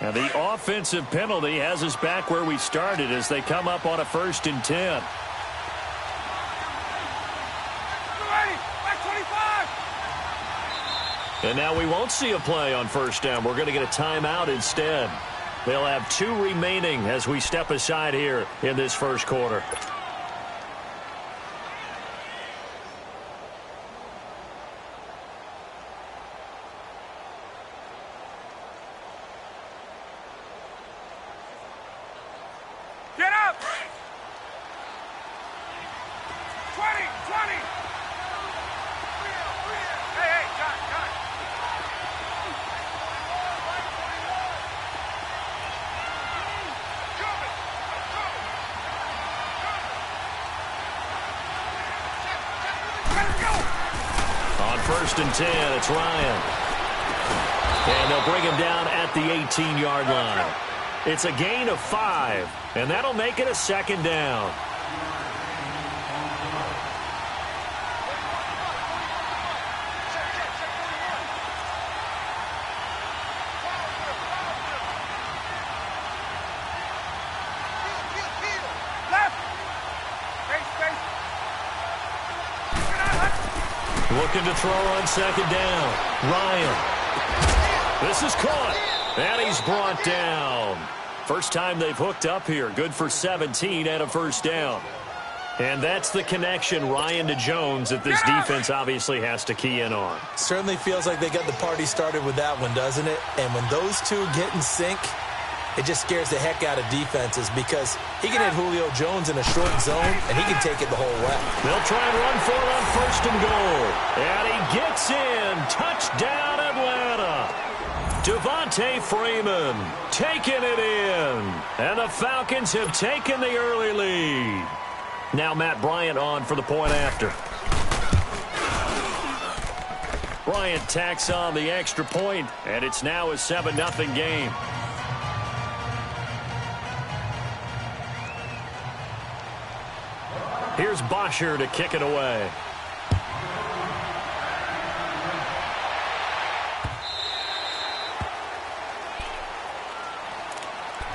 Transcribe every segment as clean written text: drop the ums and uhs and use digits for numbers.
And the offensive penalty has us back where we started as they come up on a 1st and 10. And now we won't see a play on 1st down. We're going to get a timeout instead. They'll have 2 remaining as we step aside here in this 1st quarter. On 1st and 10, it's Ryan. And they'll bring him down at the 18-yard line. It's a gain of 5, and that'll make it a 2nd down. Looking to throw on 2nd down. Ryan. This is caught. And he's brought down. First time they've hooked up here. Good for 17 and a 1st down. And that's the connection, Ryan to Jones, that this defense obviously has to key in on. Certainly feels like they got the party started with that one, doesn't it? And when those two get in sync, it just scares the heck out of defenses because he can hit Julio Jones in a short zone, and he can take it the whole way. They'll try and run for it on 1st and goal. And he gets in. Touchdown, Atlanta. Devontae Freeman taking it in. And the Falcons have taken the early lead. Now Matt Bryant on for the point after. Bryant tacks on the extra point, and it's now a 7-0 game. Here's Bosher to kick it away.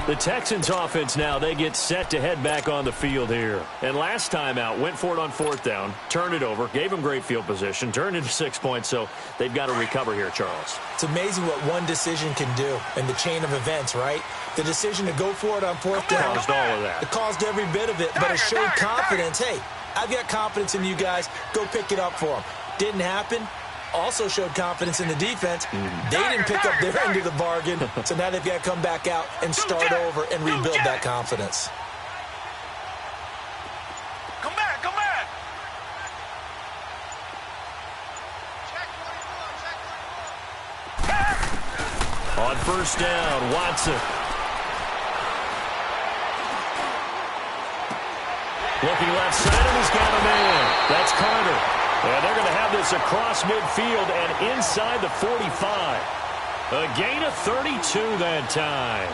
The Texans offense now, they get set to head back on the field here. And last time out, went for it on 4th down, turned it over, gave them great field position, turned into 6 points, so they've got to recover here, Charles. It's amazing what one decision can do in the chain of events, right? The decision to go for it on 4th down. Caused all of that. It caused every bit of it, but it showed confidence. Hey, I've got confidence in you guys. Go pick it up for them. Didn't happen. Also showed confidence in the defense. They didn't pick up their end of the bargain, so now they've got to come back out and start over and rebuild that confidence. Come back, come back. On 1st down, Watson. Looking left side, and he's got a man. That's Carter. And they're going to have this across midfield and inside the 45. A gain of 32 that time.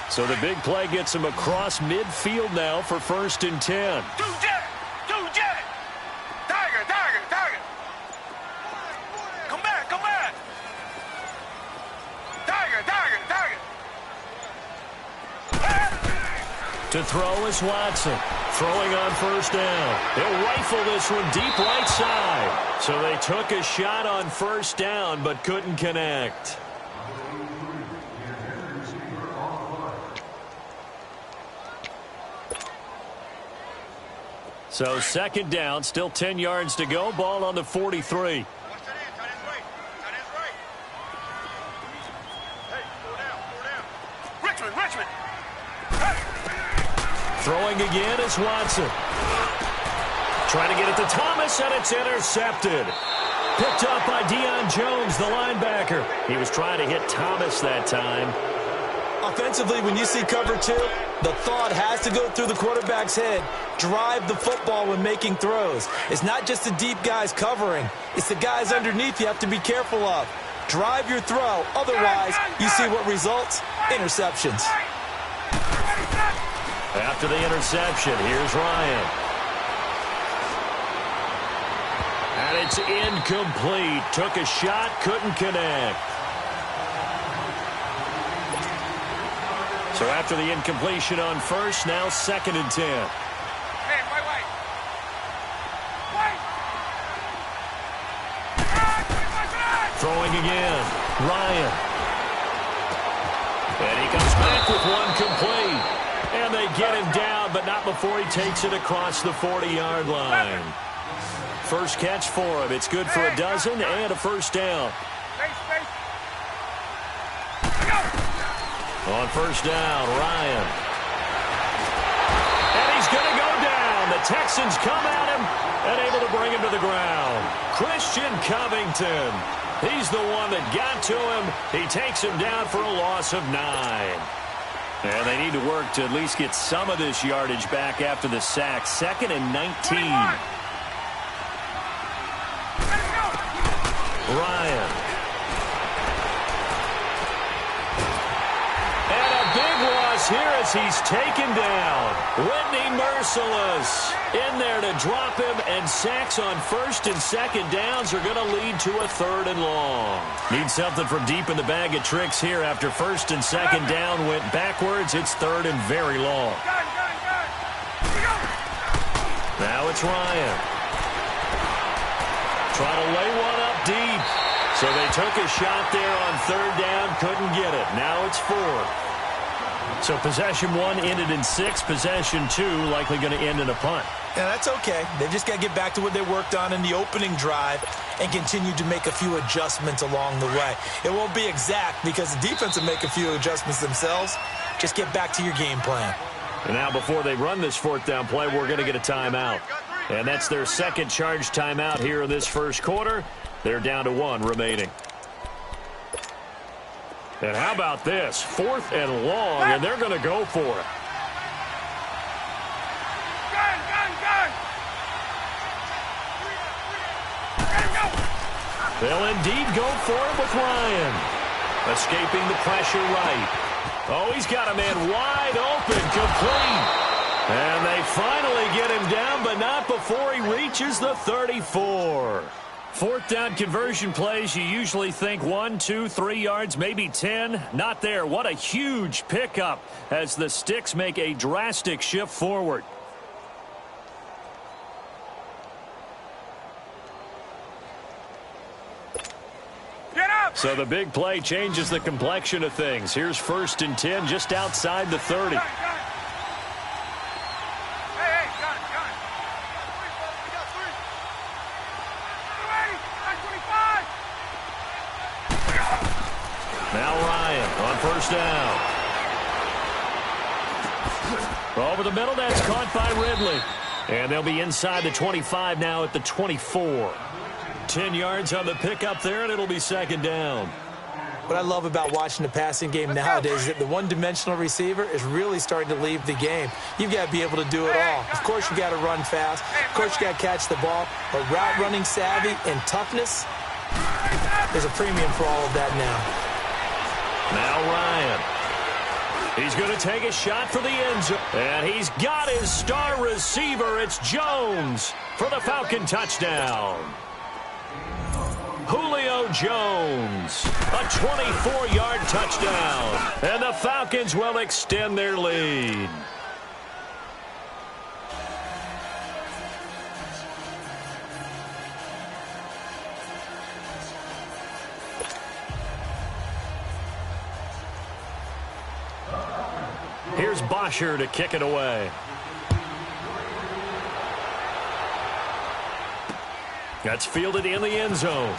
So the big play gets him across midfield now for 1st and 10. To throw is Watson. Throwing on 1st down. He'll rifle this one deep right side. So they took a shot on 1st down but couldn't connect. So 2nd down, still 10 yards to go. Ball on the 43. Throwing again is Watson. Trying to get it to Thomas, and it's intercepted. Picked up by Deion Jones, the linebacker. He was trying to hit Thomas that time. Offensively, when you see cover 2, the thought has to go through the quarterback's head. Drive the football when making throws. It's not just the deep guys covering. It's the guys underneath you have to be careful of. Drive your throw. Otherwise, you see what results? Interceptions. After the interception, here's Ryan. And it's incomplete. Took a shot, couldn't connect. So after the incompletion on first, now 2nd and 10. Hey, wait. Throwing again. Ryan. And he comes back with one complete. And they get him down, but not before he takes it across the 40-yard line. First catch for him. It's good for a dozen and a first down. Space. On first down, Ryan. And he's going to go down. The Texans come at him and able to bring him to the ground. Christian Covington. He's the one that got to him. He takes him down for a loss of 9. And they need to work to at least get some of this yardage back after the sack. 2nd and 19. Ryan. And a big loss here as he's taken down. Whitney Merciless in there to drop him, and sacks on 1st and 2nd downs are going to lead to a 3rd and long. Need something from deep in the bag of tricks here after 1st and 2nd down went backwards. It's 3rd and very long. Now it's Ryan. Trying to lay one up deep. So they took a shot there on 3rd down, couldn't get it. Now it's 4th. So possession 1 ended in 6. Possession 2 likely going to end in a punt. Yeah, that's okay. They've just got to get back to what they worked on in the opening drive and continue to make a few adjustments along the way. It won't be exact because the defense will make a few adjustments themselves. Just get back to your game plan. And now before they run this 4th down play, we're going to get a timeout. And that's their 2nd charge timeout here in this first quarter. They're down to 1 remaining. And how about this? 4th and long, and they're going to go for it. They'll indeed go for it with Ryan. Escaping the pressure right. Oh, he's got a man wide open, complete. And they finally get him down, but not before he reaches the 34. 4th down conversion plays, you usually think 1, 2, 3 yards, maybe 10. Not there. What a huge pickup as the Sticks make a drastic shift forward. Get up! So the big play changes the complexion of things. Here's 1st and 10 just outside the 30. Now Ryan on 1st down. Over the middle, that's caught by Ridley. And they'll be inside the 25 now at the 24. 10 yards on the pickup there, and it'll be 2nd down. What I love about watching the passing game nowadays is that the one-dimensional receiver is really starting to leave the game. You've got to be able to do it all. Of course, you got to run fast. Of course, you got to catch the ball. But route running savvy and toughness, there's a premium for all of that now. Now Ryan. He's going to take a shot for the end zone. And he's got his star receiver. It's Jones for the Falcon touchdown. Julio Jones, a 24-yard touchdown. And the Falcons will extend their lead. Here's Bosher to kick it away. That's fielded in the end zone.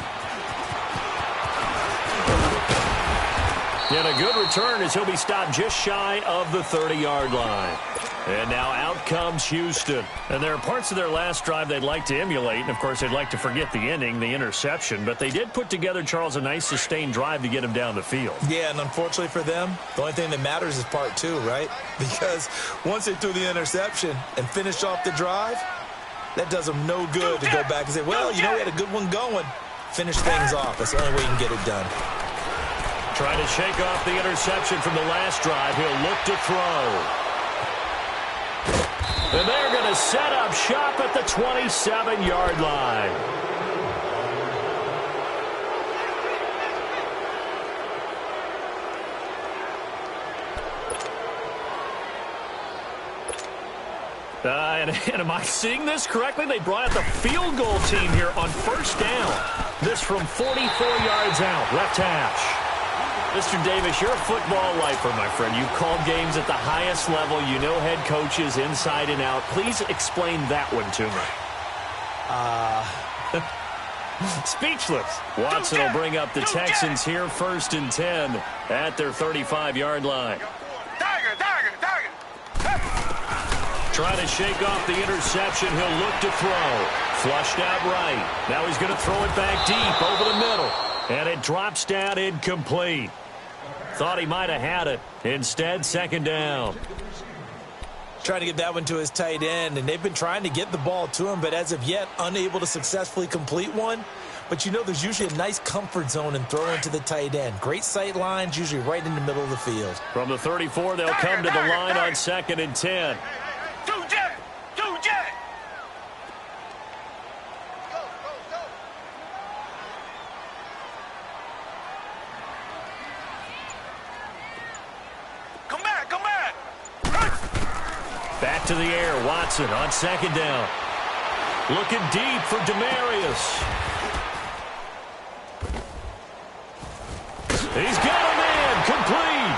And a good return as he'll be stopped just shy of the 30-yard line. And now out comes Houston. And there are parts of their last drive they'd like to emulate. And, of course, they'd like to forget the ending, the interception. But they did put together, Charles, a nice sustained drive to get him down the field. Yeah, and unfortunately for them, the only thing that matters is part 2, right? Because once they threw the interception and finished off the drive, that does them no good to go back and say, well, you know, we had a good one going. Finish things off. That's the only way you can get it done. Trying to shake off the interception from the last drive. He'll look to throw. And they're going to set up shop at the 27-yard line. And am I seeing this correctly? They brought out the field goal team here on first down. This from 44 yards out, left hash. Mr. Davis, you're a football lifer, my friend. You've called games at the highest level. You know head coaches inside and out. Please explain that one to me. Speechless. Watson will bring up the Texans here first and 10 at their 35-yard line. Trying to shake off the interception. He'll look to throw. Flushed out right. Now he's going to throw it back deep over the middle. And it drops down incomplete. Thought he might have had it. Instead, second down. Trying to get that one to his tight end, and they've been trying to get the ball to him, but as of yet, unable to successfully complete one. But you know there's usually a nice comfort zone in throwing to the tight end. Great sight lines, usually right in the middle of the field. From the 34, they'll come to the line on second and 10. Back to the air, Watson on second down. Looking deep for Demarius. He's got a man, complete.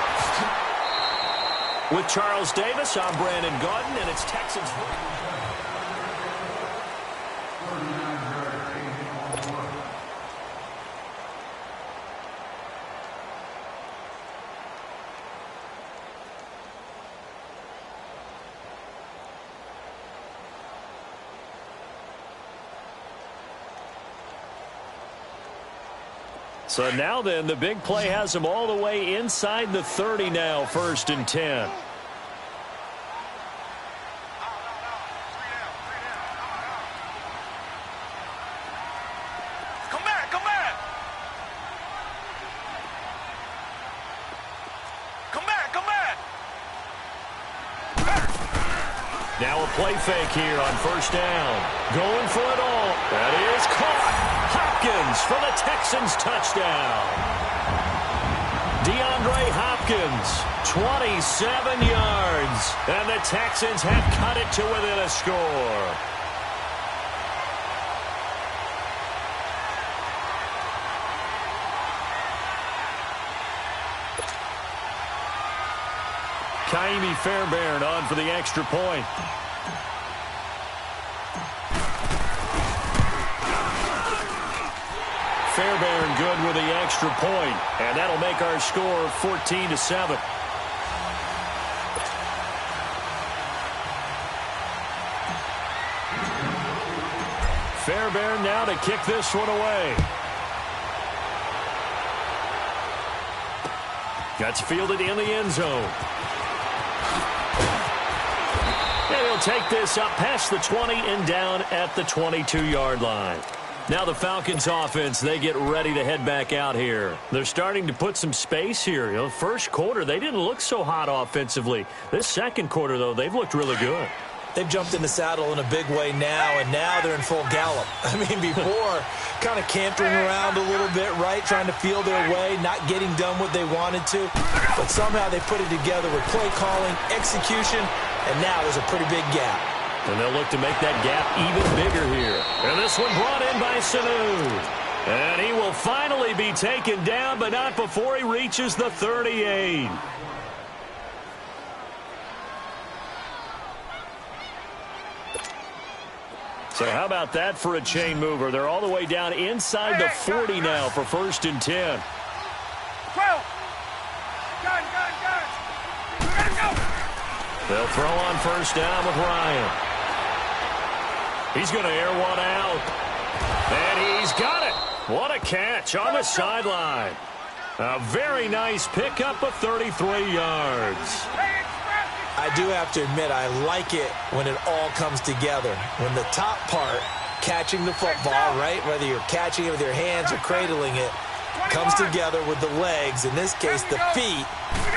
With Charles Davis, I'm Brandon Gaudin, and it's Texans. So now then, the big play has him all the way inside the 30 now, first and 10. Come back, come back. Come back, come back. Now a play fake here on first down. Going for it all. That is caught. Hopkins for the Texans touchdown. DeAndre Hopkins, 27 yards. And the Texans have cut it to within a score. Kaimi Fairbairn on for the extra point. Fairbairn good with the extra point, and that'll make our score 14-7. Fairbairn now to kick this one away. Gets fielded in the end zone. And he'll take this up past the 20 and down at the 22-yard line. Now the Falcons offense, they get ready to head back out here. They're starting to put some space here. You know, first quarter, they didn't look so hot offensively. This second quarter, though, they've looked really good. They've jumped in the saddle in a big way now, and now they're in full gallop. I mean, before, kind of cantering around a little bit, right, trying to feel their way, not getting done what they wanted to. But somehow they put it together with play calling, execution, and now there's a pretty big gap. And they'll look to make that gap even bigger here. And this one brought in by Sanu. And he will finally be taken down, but not before he reaches the 38. So how about that for a chain mover? They're all the way down inside the 40 now for first and 10. 12. Gun. Let's go. They'll throw on first down with Ryan. He's going to air one out. And he's got it. What a catch on the sideline. A very nice pickup of 33 yards. I do have to admit, I like it when it all comes together. When the top part catching the football, right? Whether you're catching it with your hands or cradling it, comes together with the legs, in this case the feet,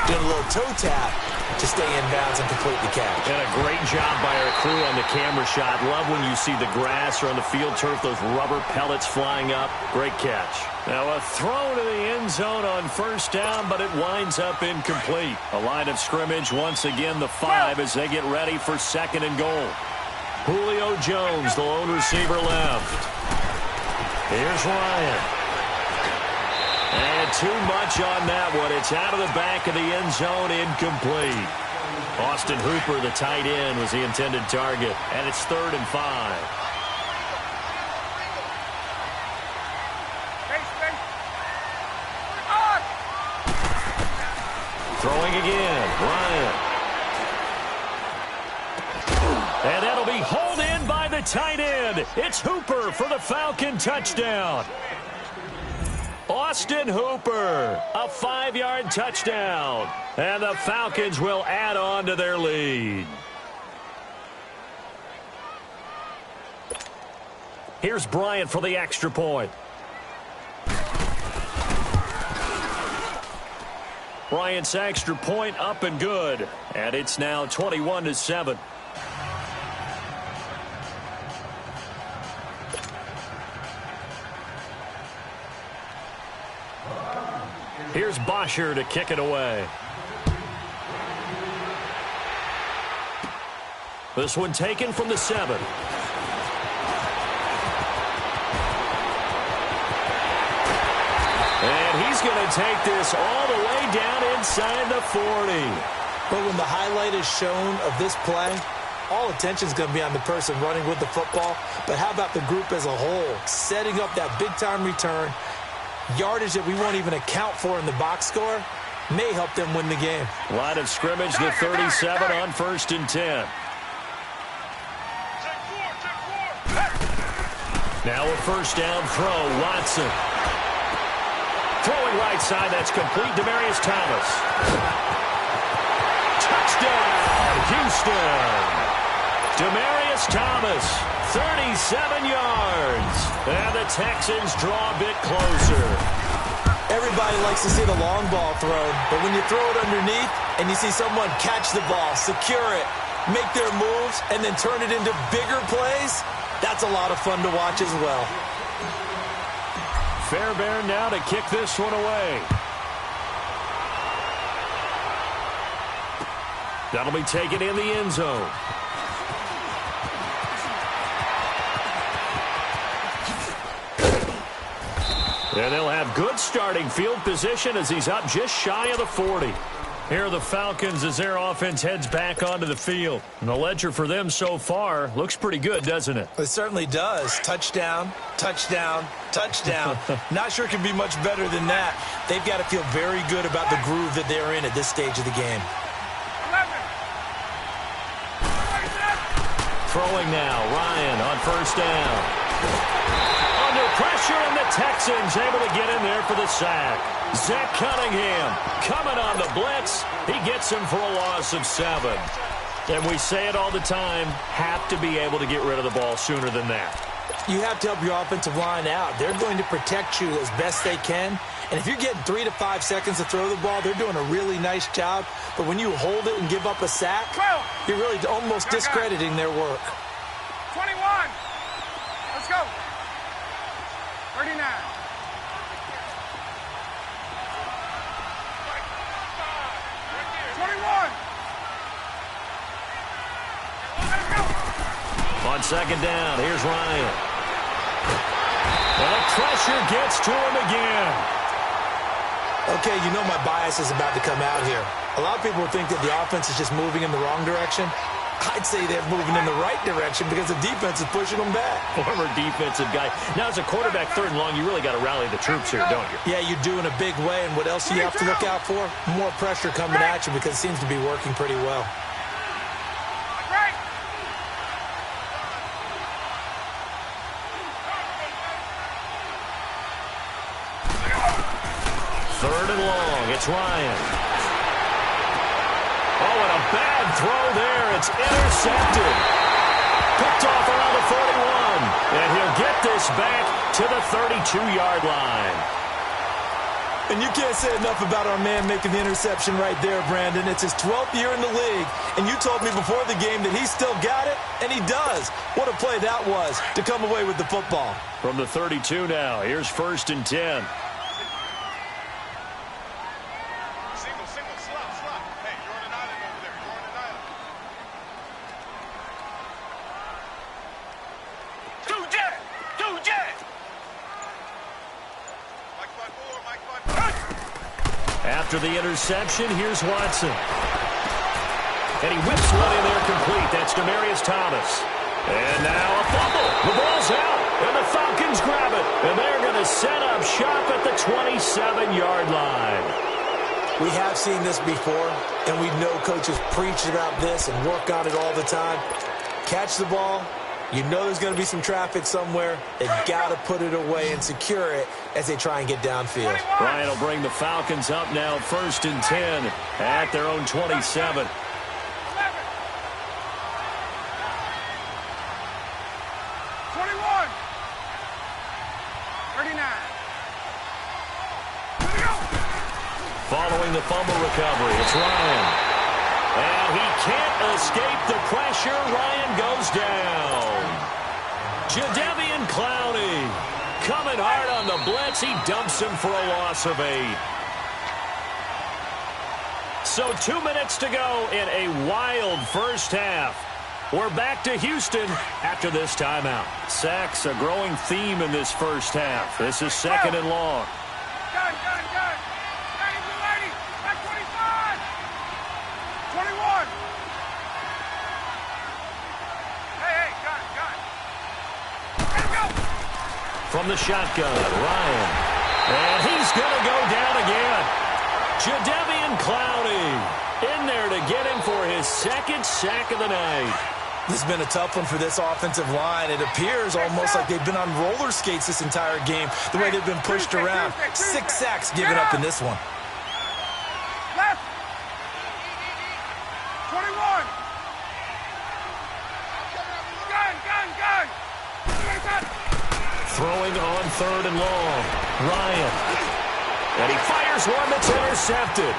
doing a little toe tap to stay in bounds and complete the catch. And a great job by our crew on the camera shot. Love when you see the grass or on the field turf, those rubber pellets flying up. Great catch. Now a throw to the end zone on first down, but it winds up incomplete. A line of scrimmage, once again the 5 as they get ready for 2nd and goal. Julio Jones, the lone receiver left. Here's Ryan. And too much on that one. It's out of the back of the end zone, incomplete. Austin Hooper, the tight end, was the intended target. And it's 3rd and 5. Throwing again, Ryan. And that'll be hauled in by the tight end. It's Hooper for the Falcon touchdown. Austin Hooper, a 5-yard touchdown. And the Falcons will add on to their lead. Here's Bryant for the extra point. Bryant's extra point up and good. And it's now 21-7. Here's Bosher to kick it away. This one taken from the 7. And he's going to take this all the way down inside the 40. But when the highlight is shown of this play, all attention is going to be on the person running with the football. But how about the group as a whole, setting up that big-time return, yardage that we won't even account for in the box score, may help them win the game. Line of scrimmage, the 37 on 1st and 10. Now a first down throw, Watson. Throwing right side, that's complete. Demaryius Thomas. Touchdown, Houston. Demaryius Thomas, 37 yards. And the Texans draw a bit closer. Everybody likes to see the long ball thrown, but when you throw it underneath and you see someone catch the ball, secure it, make their moves, and then turn it into bigger plays, that's a lot of fun to watch as well. Fairbairn now to kick this one away. That'll be taken in the end zone. And they'll have good starting field position as he's up just shy of the 40. Here are the Falcons as their offense heads back onto the field. And the ledger for them so far looks pretty good, doesn't it? It certainly does. Touchdown, touchdown, touchdown. Not sure it can be much better than that. They've got to feel very good about the groove that they're in at this stage of the game. Throwing now, Ryan on first down. Under pressure, and the Texans able to get in there for the sack. Zach Cunningham coming on the blitz. He gets him for a loss of 7. And we say it all the time, have to be able to get rid of the ball sooner than that. You have to help your offensive line out. They're going to protect you as best they can. And if you're getting 3 to 5 seconds to throw the ball, they're doing a really nice job. But when you hold it and give up a sack, you're really almost discrediting their work. 21. Let's go. 39. On second down, here's Ryan. And the pressure gets to him again. Okay, you know my bias is about to come out here. A lot of people think that the offense is just moving in the wrong direction. I'd say they're moving in the right direction because the defense is pushing them back. Former defensive guy. Now, as a quarterback, 3rd and long, you really got to rally the troops here, don't you? Yeah, you do in a big way. And what else do you have to look out for? More pressure coming at you because it seems to be working pretty well. Third and long, it's Ryan. Oh, and a bad throw there. It's intercepted. Picked off around the 41. And this back to the 32-yard line. And you can't say enough about our man making the interception right there, Brandon. It's his 12th year in the league, and you told me before the game that he still got it, and he does. What a play that was to come away with the football. From the 32 now, here's 1st and 10. Single, slot. Hey, you're on an island over there. You're on an island. Two jet. Mike 5-4. After the interception, here's Watson. And he whips one in there complete. That's Demaryius Thomas. And now a fumble. The ball's out, and the Falcons grab it. And they're going to set up shop at the 27-yard line. We have seen this before, and we know coaches preach about this and work on it all the time. Catch the ball. You know there's going to be some traffic somewhere. They've got to put it away and secure it as they try and get downfield. Ryan will bring the Falcons up now 1st and 10 at their own 27. 21. 39. Following the fumble recovery, it's Ryan. And he can't escape the pressure. Ryan goes down. Jadeveon Clowney coming hard on the blitz. He dumps him for a loss of 8. So 2 minutes to go in a wild first half. We're back to Houston after this timeout. Sacks a growing theme in this first half. This is 2nd and long. Gun. 25. 21. Hey, gun. Let's go. From the shotgun, Ryan. And he's going to go down again. Jadeveon Clowney in there to get him for his 2nd sack of the night. This has been a tough one for this offensive line. It appears almost like they've been on roller skates this entire game, the way they've been pushed around. 6 sacks given up in this one. Left. 21. Gun. Throwing on 3rd and long. Ryan. And he fires one that's intercepted.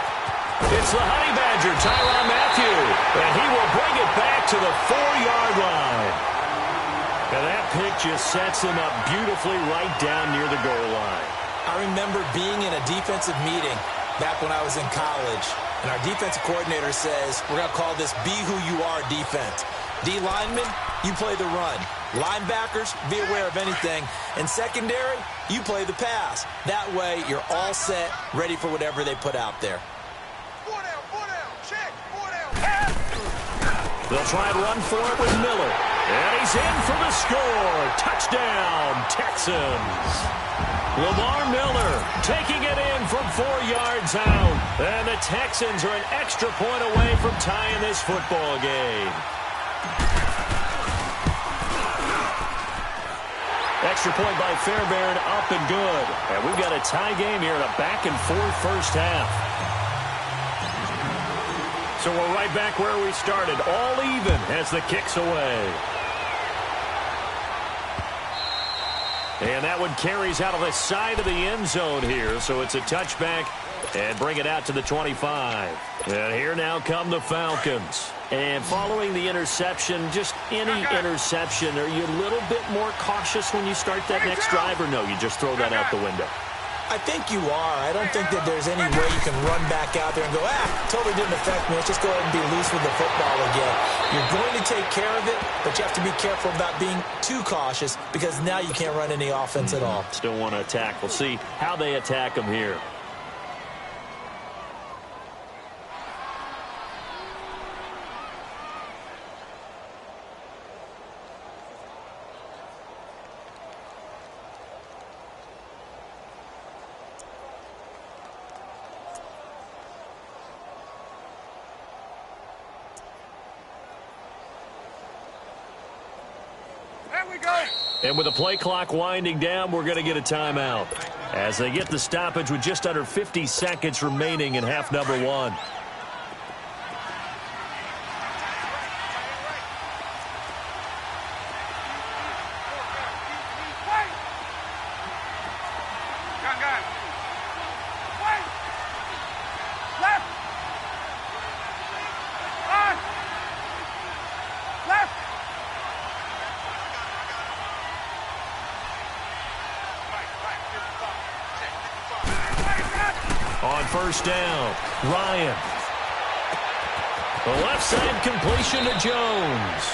It's the Honey Badger, Tyrann Mathieu. And he will bring it back to the 4-yard line. And that pick just sets him up beautifully right down near the goal line. I remember being in a defensive meeting back when I was in college, and our defensive coordinator says, we're going to call this Be Who You Are defense. D linemen, you play the run. Linebackers, be aware of anything. And secondary, you play the pass. That way, you're all set, ready for whatever they put out there. 4 down. Check. 4 down. They'll try and run for it with Miller. And he's in for the score. Touchdown, Texans. Lamar Miller taking it in from 4 yards out. And the Texans are an extra point away from tying this football game. Extra point by Fairbairn, up and good. And we've got a tie game here in a back-and-forth first half. So we're right back where we started, all even as the kick's away. And that one carries out of the side of the end zone here, so it's a touchback and bring it out to the 25. And here now come the Falcons. And following the interception, just any interception, are you a little bit more cautious when you start that next drive, or no, you just throw that out the window? I think you are. I don't think that there's any way you can run back out there and go, totally didn't affect me. Let's just go ahead and be loose with the football again. You're going to take care of it, but you have to be careful about being too cautious because now you can't run any offense at all. Still want to attack. We'll see how they attack them here. And with the play clock winding down, we're going to get a timeout as they get the stoppage with just under 50 seconds remaining in half number 1. On first down, Ryan. The left side completion to Jones.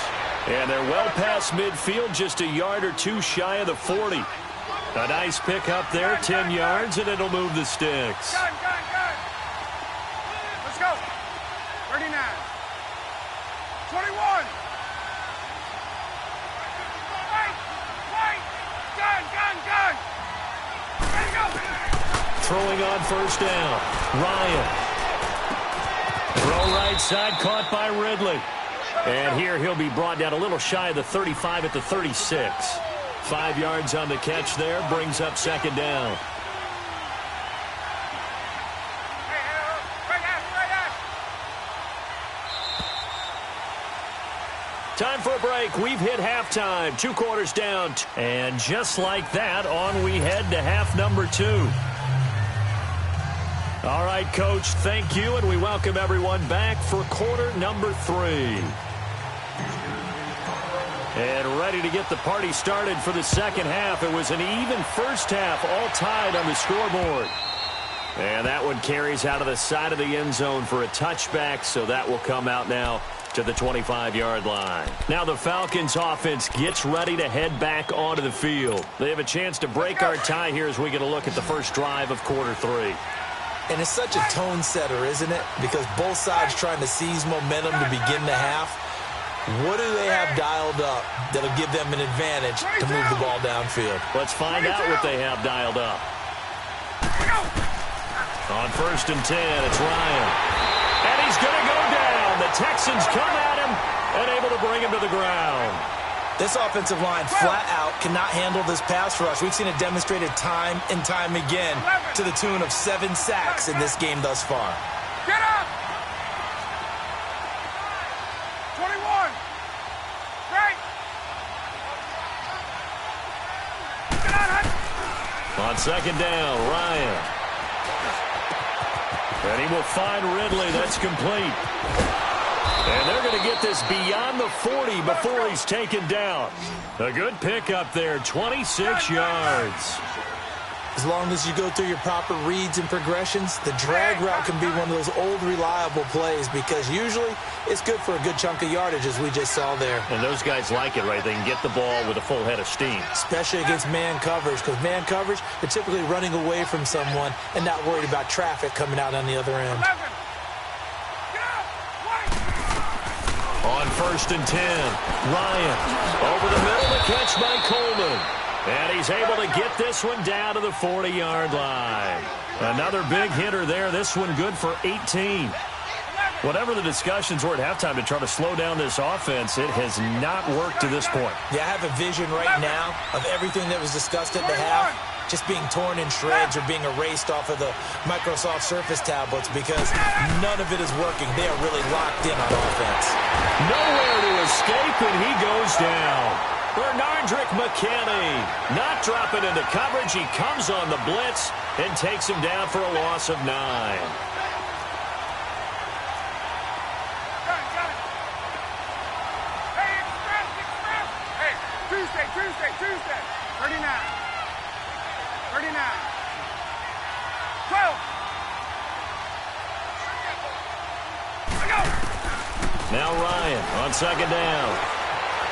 And they're well past midfield, just a yard or two shy of the 40. A nice pick up there, 10 yards, and it'll move the sticks. Gun. Let's go. 39. 21. Wait. Gun. Ready to go. Throwing on first down, Ryan. Throw right side, caught by Ridley. And here he'll be brought down a little shy of the 35 at the 36. 5 yards on the catch there, brings up second down. Time for a break. We've hit halftime. 2 quarters down. And just like that, on we head to half number 2. All right, Coach, thank you, and we welcome everyone back for quarter number 3. And ready to get the party started for the second half. It was an even first half, all tied on the scoreboard. And that one carries out of the side of the end zone for a touchback, so that will come out now to the 25-yard line. Now the Falcons offense gets ready to head back onto the field. They have a chance to break our tie here as we get a look at the first drive of quarter 3. And it's such a tone setter, isn't it? Because both sides trying to seize momentum to begin the half. What do they have dialed up that'll give them an advantage to move the ball downfield? Let's find out what they have dialed up. On first and 10, it's Ryan. And he's going to go down. The Texans come at him and able to bring him to the ground. This offensive line flat out cannot handle this pass rush. We've seen it demonstrated time and time again to the tune of 7 sacks in this game thus far. Get up! 21. Right. On second down, Ryan. And he will find Ridley. That's complete. And they're going to get this beyond the 40 before he's taken down. A good pickup there, 26 yards. As long as you go through your proper reads and progressions, the drag route can be one of those old reliable plays because usually it's good for a good chunk of yardage, as we just saw there. And those guys like it, right? They can get the ball with a full head of steam. Especially against man coverage, because man coverage, they're typically running away from someone and not worried about traffic coming out on the other end. 11. On first and 10, Ryan over the middle, the catch by Coleman. And he's able to get this one down to the 40-yard line. Another big hitter there. This one good for 18. Whatever the discussions were at halftime to try to slow down this offense, it has not worked to this point. Yeah, I have a vision right now of everything that was discussed at the half just being torn in shreds or being erased off of the Microsoft Surface tablets because none of it is working. They are really locked in on offense. Nowhere to escape, and he goes down. Bernardrick McKinney not dropping into coverage. He comes on the blitz and takes him down for a loss of 9. Hey, Tuesday. 39. 12. Now Ryan on second down.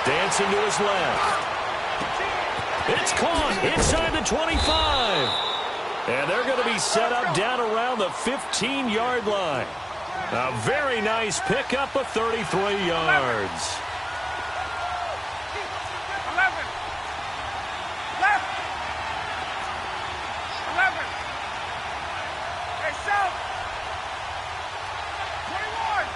Dancing to his left. It's caught inside the 25. And they're going to be set up down around the 15-yard line. A very nice pickup of 33 yards. 11. Left. 11. Hey, South. 21.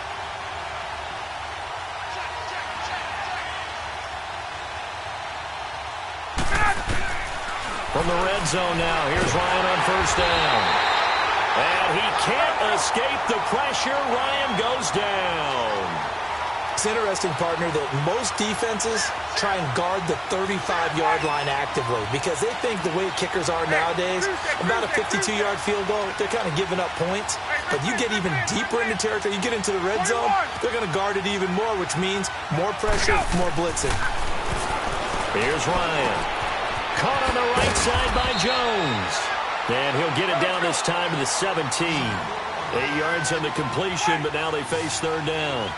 From the red zone now, here's Ryan on first down. And he can't escape the pressure. Ryan goes down. It's interesting, partner, that most defenses try and guard the 35-yard line actively because they think the way kickers are nowadays, about a 52-yard field goal, they're kind of giving up points. But you get even deeper into territory, you get into the red zone, they're going to guard it even more, which means more pressure, more blitzing. Here's Ryan. Caught on the right side by Jones. And he'll get it down this time to the 17. 8 yards on the completion, but now they face third down.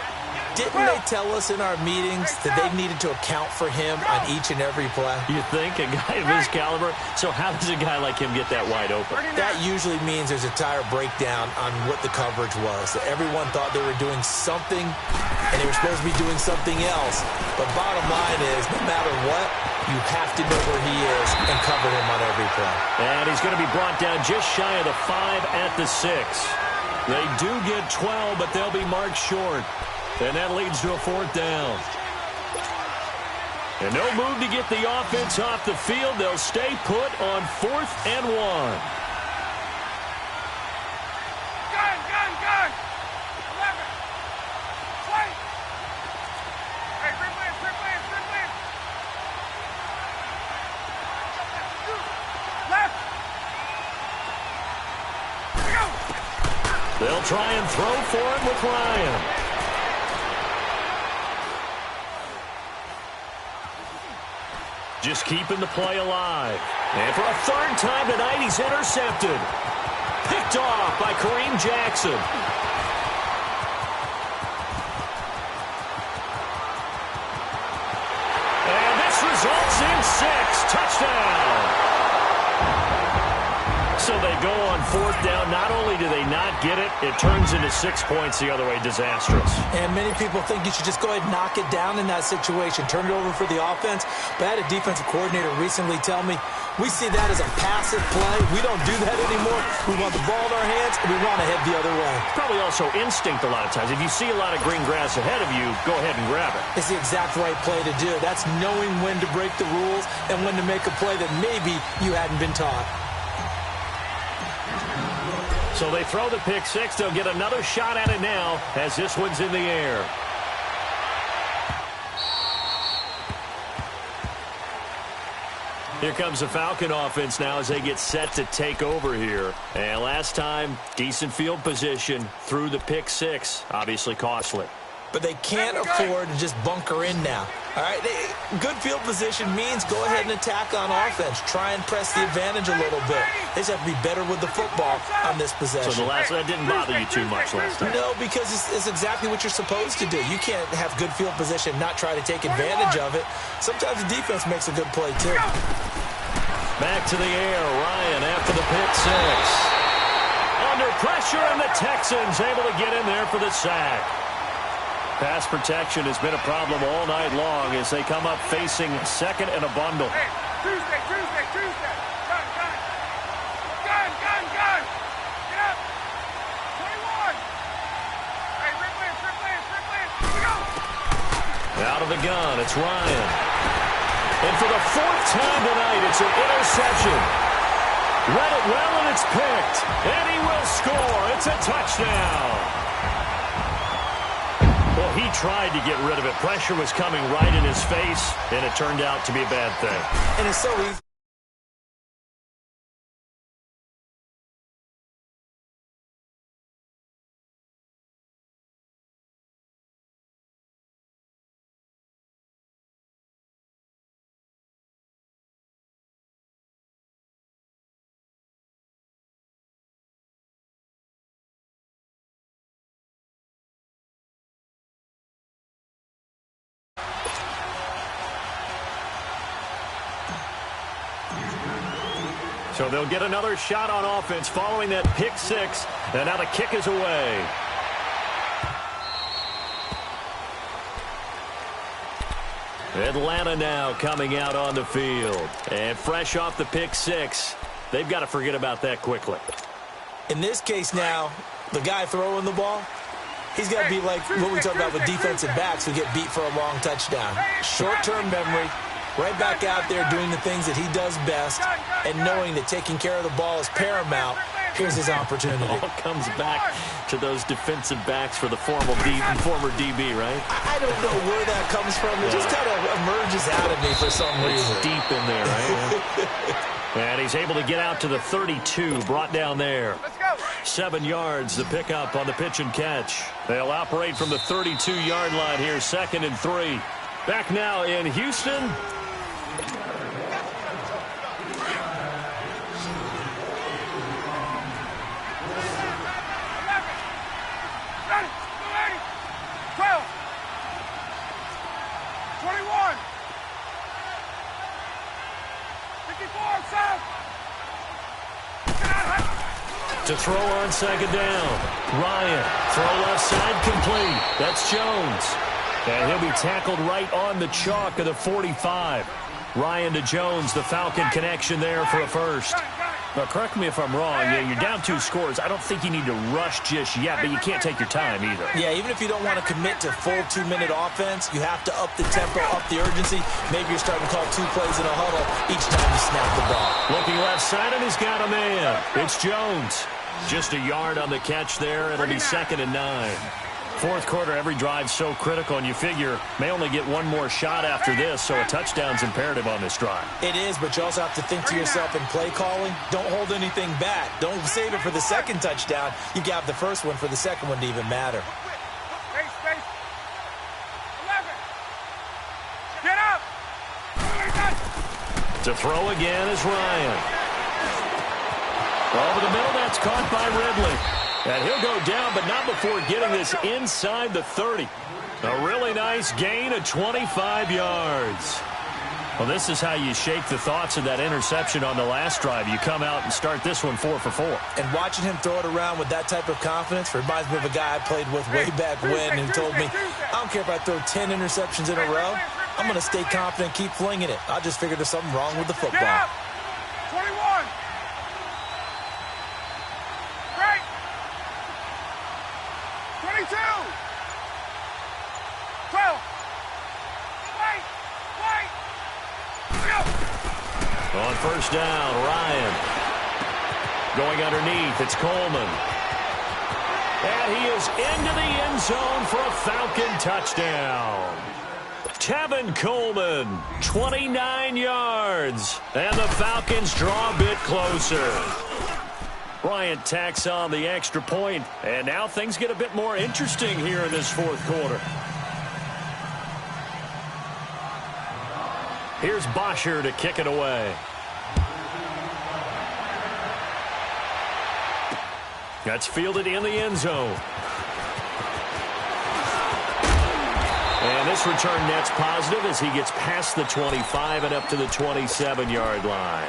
Didn't they tell us in our meetings that they needed to account for him on each and every play? You think? A guy of his caliber? So how does a guy like him get that wide open? That usually means there's a tire breakdown on what the coverage was. That everyone thought they were doing something, and they were supposed to be doing something else. But bottom line is, no matter what, you have to know where he is and cover him on every play. And he's going to be brought down just shy of the 5 at the 6. They do get 12, but they'll be marked short. And that leads to a fourth down. And no move to get the offense off the field. They'll stay put on 4th and 1. Gun, gun, gun. 11. 20. Hey, Ripley. Left. Go. They'll try and throw for it with Ryan. Just keeping the play alive. And for a third time tonight, he's intercepted. Picked off by Kareem Jackson. And this results in 6. Touchdown. So they go on 4th down. Not only do they not get it, it turns into 6 points the other way. Disastrous. And many people think you should just go ahead and knock it down in that situation. Turn it over for the offense. But I had a defensive coordinator recently tell me, we see that as a passive play. We don't do that anymore. We want the ball in our hands, and we want to head the other way. Probably also instinct a lot of times. If you see a lot of green grass ahead of you, go ahead and grab it. It's the exact right play to do. That's knowing when to break the rules and when to make a play that maybe you hadn't been taught. So they throw the pick 6. They'll get another shot at it now as this one's in the air. Here comes the Falcon offense now as they get set to take over here. And last time, decent field position through the pick 6. Obviously costly. But they can't afford to just bunker in now. All right, good field position means go ahead and attack on offense. Try and press the advantage a little bit. They just have to be better with the football on this possession. So that didn't bother you too much last time? No, because it's exactly what you're supposed to do. You can't have good field position and not try to take advantage of it. Sometimes the defense makes a good play, too. Back to the air, Ryan after the pick 6. Under pressure, and the Texans able to get in there for the sack. Pass protection has been a problem all night long as they come up facing second and a bundle. Hey, Tuesday. Gun. Get up. 21. Hey, Ripley. Here we go. Out of the gun, it's Ryan. And for the 4th time tonight, it's an interception. Read it well, and it's picked. And he will score. It's a touchdown. Well, he tried to get rid of it. Pressure was coming right in his face, and it turned out to be a bad thing. And it's so easy. So they'll get another shot on offense following that pick 6. And now the kick is away. Atlanta now coming out on the field. And fresh off the pick 6, they've got to forget about that quickly. In this case now, the guy throwing the ball, he's got to be like what we talk about with defensive backs who get beat for a long touchdown. Short-term memory. Right back out there doing the things that he does best and knowing that taking care of the ball is paramount. Here's his opportunity. It all comes back to those defensive backs for the former DB, right? I don't know where that comes from. It just kind of emerges out of me for some reason. It's deep in there, right? And he's able to get out to the 32, brought down there. 7 yards, the pickup on the pitch and catch. They'll operate from the 32-yard line here, 2nd and 3. Back now in Houston. To throw on second down. Ryan, throw left side complete. That's Jones. And he'll be tackled right on the chalk of the 45. Ryan to Jones, the Falcon connection there for a first. Now, correct me if I'm wrong. Yeah, you're down 2 scores. I don't think you need to rush just yet, but you can't take your time either. Yeah, even if you don't want to commit to full 2-minute offense, you have to up the tempo, up the urgency. Maybe you're starting to call 2 plays in a huddle each time you snap the ball. Looking left side, and he's got a man. It's Jones. Just a yard on the catch there. It'll be 2nd and 9. Fourth quarter, every drive's so critical, and you figure may only get one more shot after this, so a touchdown's imperative on this drive. It is, but you also have to think to yourself in play calling, don't hold anything back. Don't save it for the second touchdown. You got the first one for the second one to even matter. Space. 11. Get up. To throw again is Ryan. Over the middle, that's caught by Ridley. And he'll go down, but not before getting this inside the 30. A really nice gain of 25 yards. Well, this is how you shake the thoughts of that interception on the last drive. You come out and start this one 4 for 4. And watching him throw it around with that type of confidence reminds me of a guy I played with way back when who told me, I don't care if I throw 10 interceptions in a row. I'm going to stay confident, keep flinging it. I just figured there's something wrong with the football. 21. Right. 22. 12. Wait. On first down, Ryan. Going underneath, it's Coleman. And he is into the end zone for a Falcon touchdown. Tevin Coleman, 29 yards. And the Falcons draw a bit closer. Bryant tacks on the extra point, and now things get a bit more interesting here in this fourth quarter. Here's Bosher to kick it away. That's fielded in the end zone. And this return net's positive as he gets past the 25 and up to the 27-yard line.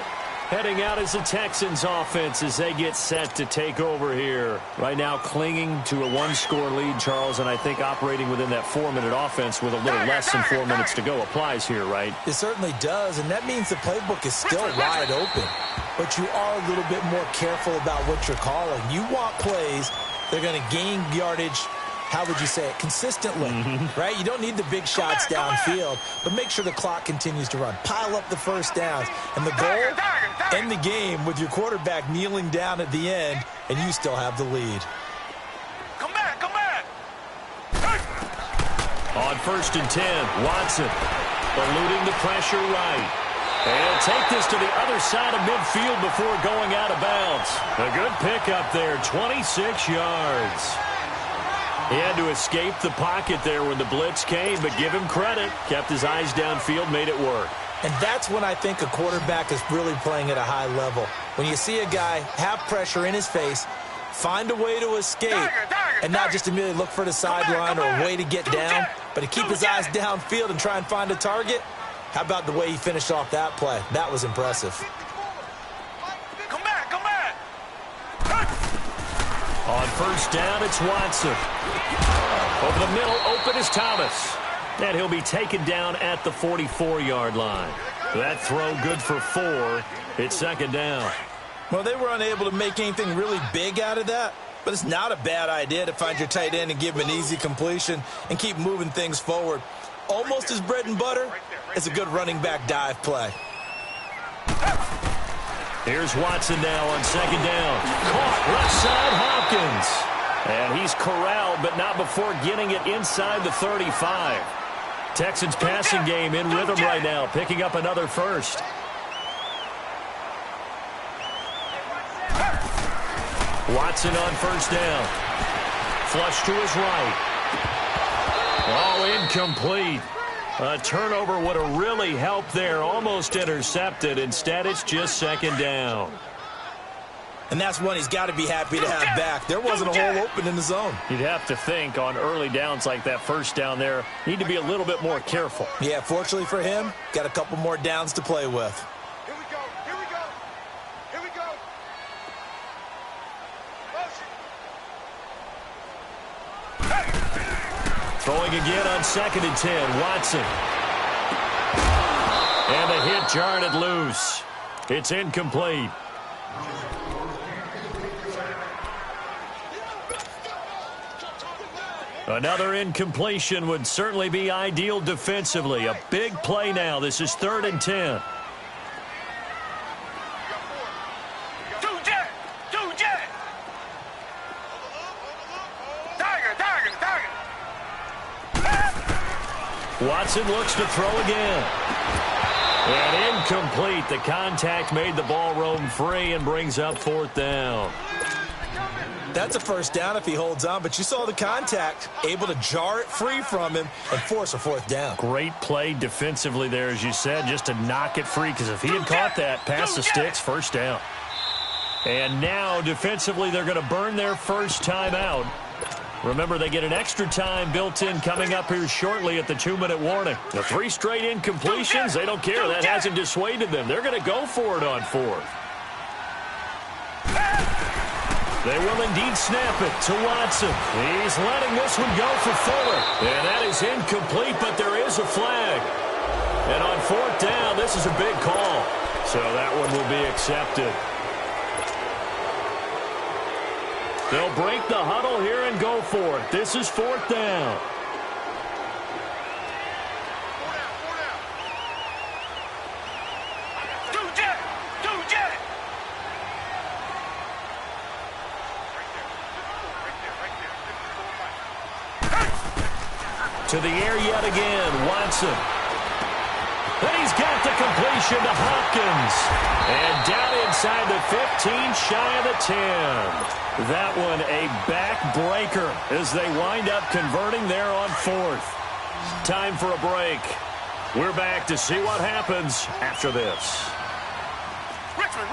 Heading out is the Texans offense as they get set to take over here. Right now clinging to a 1-score lead, Charles, and I think operating within that 4-minute offense with a little less than 4 minutes to go applies here, right? It certainly does, and that means the playbook is still wide open. But you are a little bit more careful about what you're calling. You want plays that are going to gain yardage, how would you say it, consistently, right? You don't need the big shots downfield, but make sure the clock continues to run. Pile up the first downs. And the goal, end the game with your quarterback kneeling down at the end, and you still have the lead. Come back. On first and 10, Watson eluding the pressure right. And he'll take this to the other side of midfield before going out of bounds. A good pickup there, 26 yards. He had to escape the pocket there when the blitz came, but give him credit. Kept his eyes downfield, made it work. And that's when I think a quarterback is really playing at a high level. When you see a guy have pressure in his face, find a way to escape, and not just immediately look for the sideline or a way to get down, but to keep his eyes downfield and try and find a target. How about the way he finished off that play? That was impressive. Come back. On first down, it's Watson. Over the middle, open is Thomas. And he'll be taken down at the 44-yard line. That throw good for 4. It's second down. Well, they were unable to make anything really big out of that, but it's not a bad idea to find your tight end and give him an easy completion and keep moving things forward. Almost as bread and butter as a good running back dive play. Here's Watson now on second down. Caught left side Hopkins. And he's corralled, but not before getting it inside the 35. Texans passing game in rhythm right now, picking up another first. Watson on first down. Flush to his right. Oh, incomplete. A turnover would have really helped there. Almost intercepted. Instead, it's just second down. And that's one he's got to be happy to have back. There wasn't a hole open in the zone. You'd have to think on early downs like that first down there, need to be a little bit more careful. Yeah, fortunately for him, got a couple more downs to play with. Here we go. Throwing again on 2nd and 10. Watson. And the hit jarred it loose. It's incomplete. Another incompletion would certainly be ideal defensively. A big play now. This is 3rd and 10. Watson looks to throw again. And incomplete. The contact made the ball roam free and brings up 4th down. That's a first down if he holds on, but you saw the contact, able to jar it free from him and force a 4th down. Great play defensively there, as you said, just to knock it free, because if he had caught that, past the sticks, first down. And now, defensively, they're going to burn their first time out. Remember, they get an extra time built in coming up here shortly at the 2-minute warning. The 3 straight incompletions, they don't care. That hasn't dissuaded them. They're going to go for it on 4th. They will indeed snap it to Watson. He's letting this one go for Fuller. And that is incomplete, but there is a flag. And on 4th down, this is a big call. So that one will be accepted. They'll break the huddle here and go for it. This is 4th down. To the air yet again, Watson. And he's got the completion to Hopkins. And down inside the 15, shy of the 10. That one a backbreaker as they wind up converting there on 4th. Time for a break. We're back to see what happens after this. Richmond.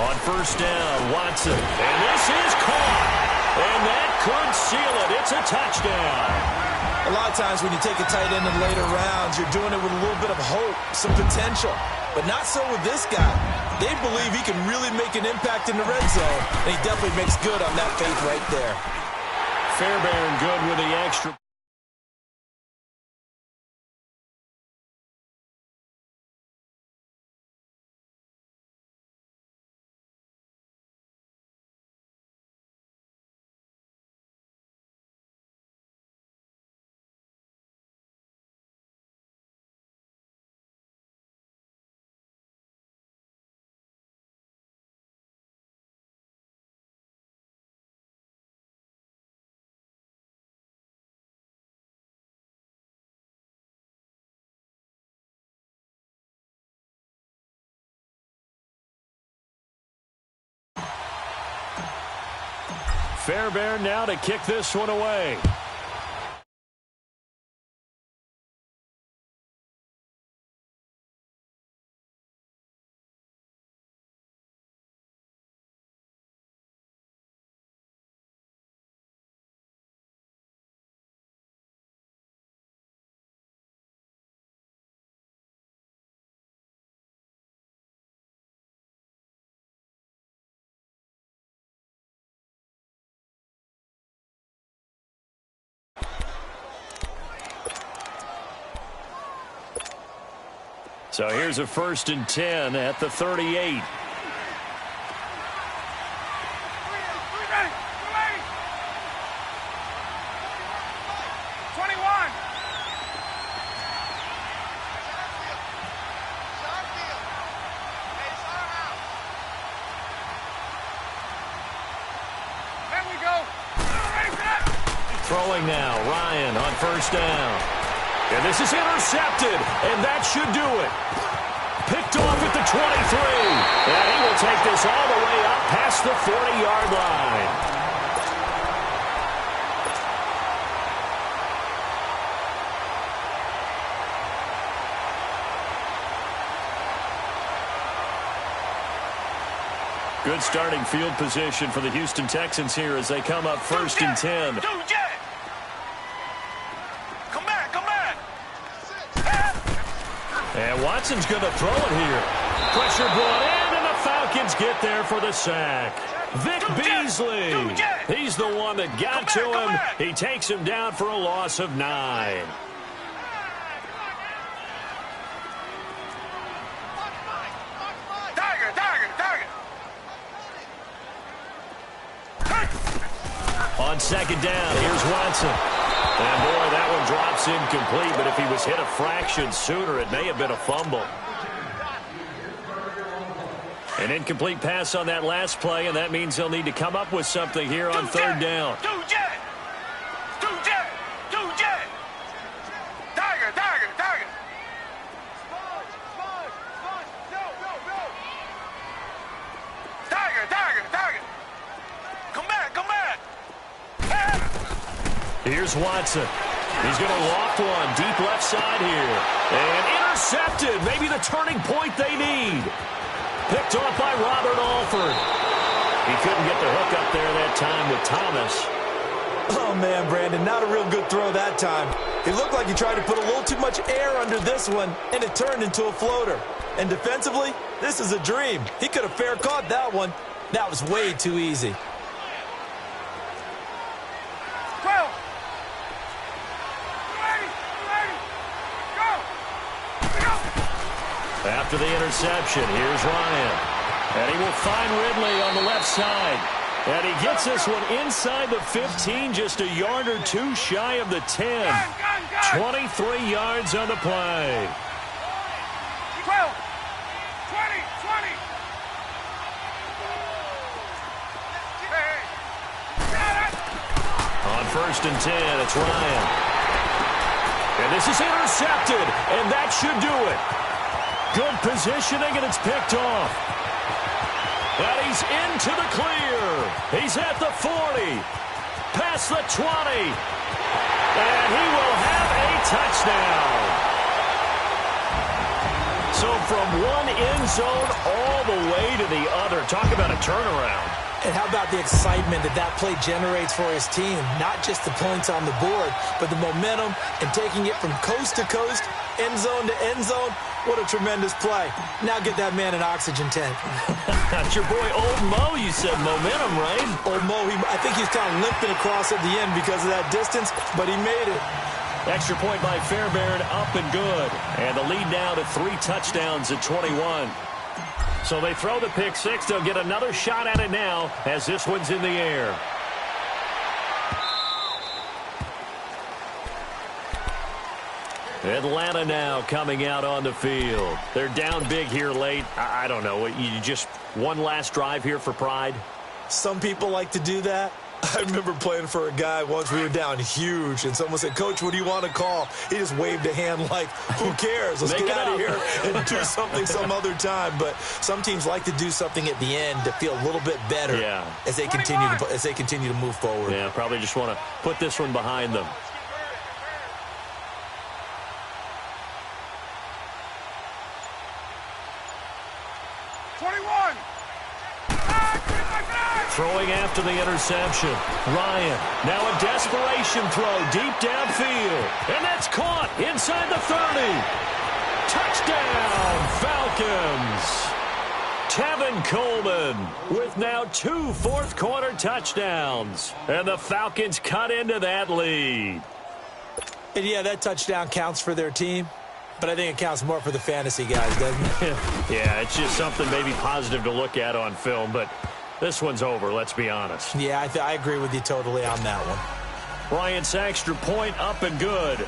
On 1st down, Watson. And this is caught. And that could seal it. It's a touchdown. A lot of times when you take a tight end in later rounds, you're doing it with a little bit of hope, some potential. But not so with this guy. They believe he can really make an impact in the red zone, and he definitely makes good on that faith right there. Fairbairn good with the extra. Fairbairn now to kick this one away. So here's a 1st and 10 at the 38. Throwing now, Ryan on 1st down. And this is intercepted, and that should do it. Picked off at the 23. And he will take this all the way up past the 40-yard line. Good starting field position for the Houston Texans here as they come up 1st and 10. And Watson's going to throw it here. Pressure brought in, and the Falcons get there for the sack. Vic Beasley. He's the one that got to him. He takes him down for a loss of 9. On second down, here's Watson. And, boy, that one drops incomplete, but if he was hit a fraction sooner, it may have been a fumble. An incomplete pass on that last play, and that means they'll need to come up with something here on third down. Here's Watson. He's going to loft one deep left side here. And intercepted. Maybe the turning point they need. Picked off by Robert Alford. He couldn't get the hook up there that time with Thomas. Oh, man, Brandon, not a real good throw that time. It looked like he tried to put a little too much air under this one, and it turned into a floater. And defensively, this is a dream. He could have fair caught that one. That was way too easy. After the interception, here's Ryan. And he will find Ridley on the left side. And he gets this one inside the 15, just a yard or two shy of the 10. 23 yards on the play. 12, 20, 20. On first and 10, it's Ryan. And this is intercepted, and that should do it. Good positioning, and it's picked off. And he's into the clear. He's at the 40. Past the 20. And he will have a touchdown. So from one end zone all the way to the other. Talk about a turnaround. And how about the excitement that that play generates for his team? Not just the points on the board, but the momentum and taking it from coast to coast, end zone to end zone. What a tremendous play. Now get that man an oxygen tank. That's your boy Old Mo. You said momentum, right? Old Mo, I think he's kind of limping across at the end because of that distance, but he made it. Extra point by Fairbairn, up and good. And the lead now to 3 touchdowns at 21. So they throw the pick six. They'll get another shot at it now as this one's in the air. Atlanta now coming out on the field. They're down big here late. I don't know. You just one last drive here for pride? Some people like to do that. I remember playing for a guy once. We were down huge, and someone said, "Coach, what do you want to call?" He just waved a hand like, who cares? Let's get out of here and do something some other time. But some teams like to do something at the end to feel a little bit better as they continue to move forward. Yeah, probably just want to put this one behind them. Throwing after the interception. Ryan, now a desperation throw deep downfield. And that's caught inside the 30. Touchdown, Falcons. Tevin Coleman with now 2 fourth-quarter touchdowns. And the Falcons cut into that lead. And, yeah, that touchdown counts for their team. But I think it counts more for the fantasy guys, doesn't it? Yeah, it's just something maybe positive to look at on film, but this one's over, let's be honest. Yeah, I agree with you totally on that one. Bryant's extra point up and good.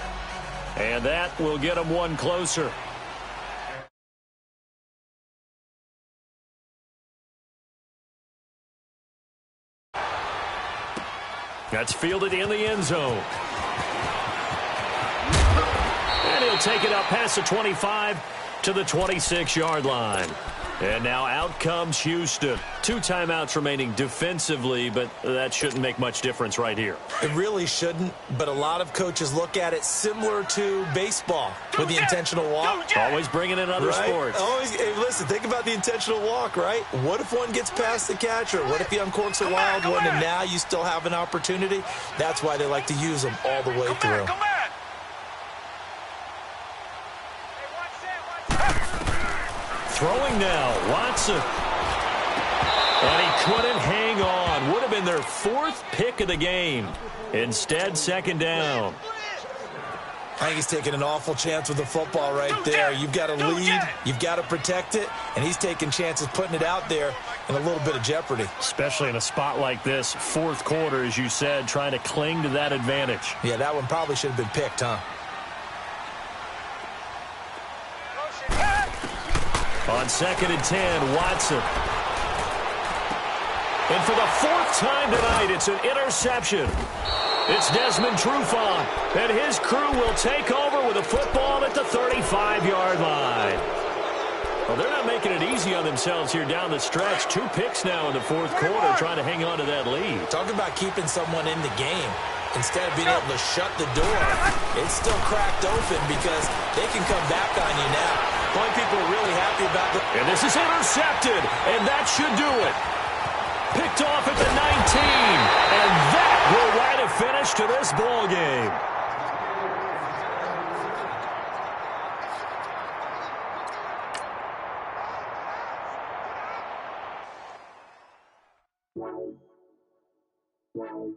And that will get him one closer. That's fielded in the end zone. And he'll take it up past the 25 to the 26-yard line. And now out comes Houston. 2 timeouts remaining defensively, but that shouldn't make much difference right here. It really shouldn't, but a lot of coaches look at it similar to baseball with the intentional walk. Always bringing in other sports. Always, hey, listen, think about the intentional walk, right? What if one gets past the catcher? What if he uncorks a wild one and now you still have an opportunity? That's why they like to use them all the way through. Throwing now, Watson. And he couldn't hang on. Would have been their 4th pick of the game. Instead, 2nd down. I think he's taking an awful chance with the football right there. You've got to lead, you've got to protect it, and he's taking chances putting it out there in a little bit of jeopardy. Especially in a spot like this, 4th quarter, as you said, trying to cling to that advantage. Yeah, that one probably should have been picked, huh? On 2nd and 10, Watson. And for the 4th time tonight, it's an interception. It's Desmond Trufant, and his crew will take over with a football at the 35-yard line. Well, they're not making it easy on themselves here down the stretch. 2 picks now in the 4th quarter, trying to hang on to that lead. Talk about keeping someone in the game. Instead of being able to shut the door, it's still cracked open because they can come back on you now. Boy, people are really happy about that. And this is intercepted, and that should do it. Picked off at the 19, and that will write a finish to this ball game. Wow.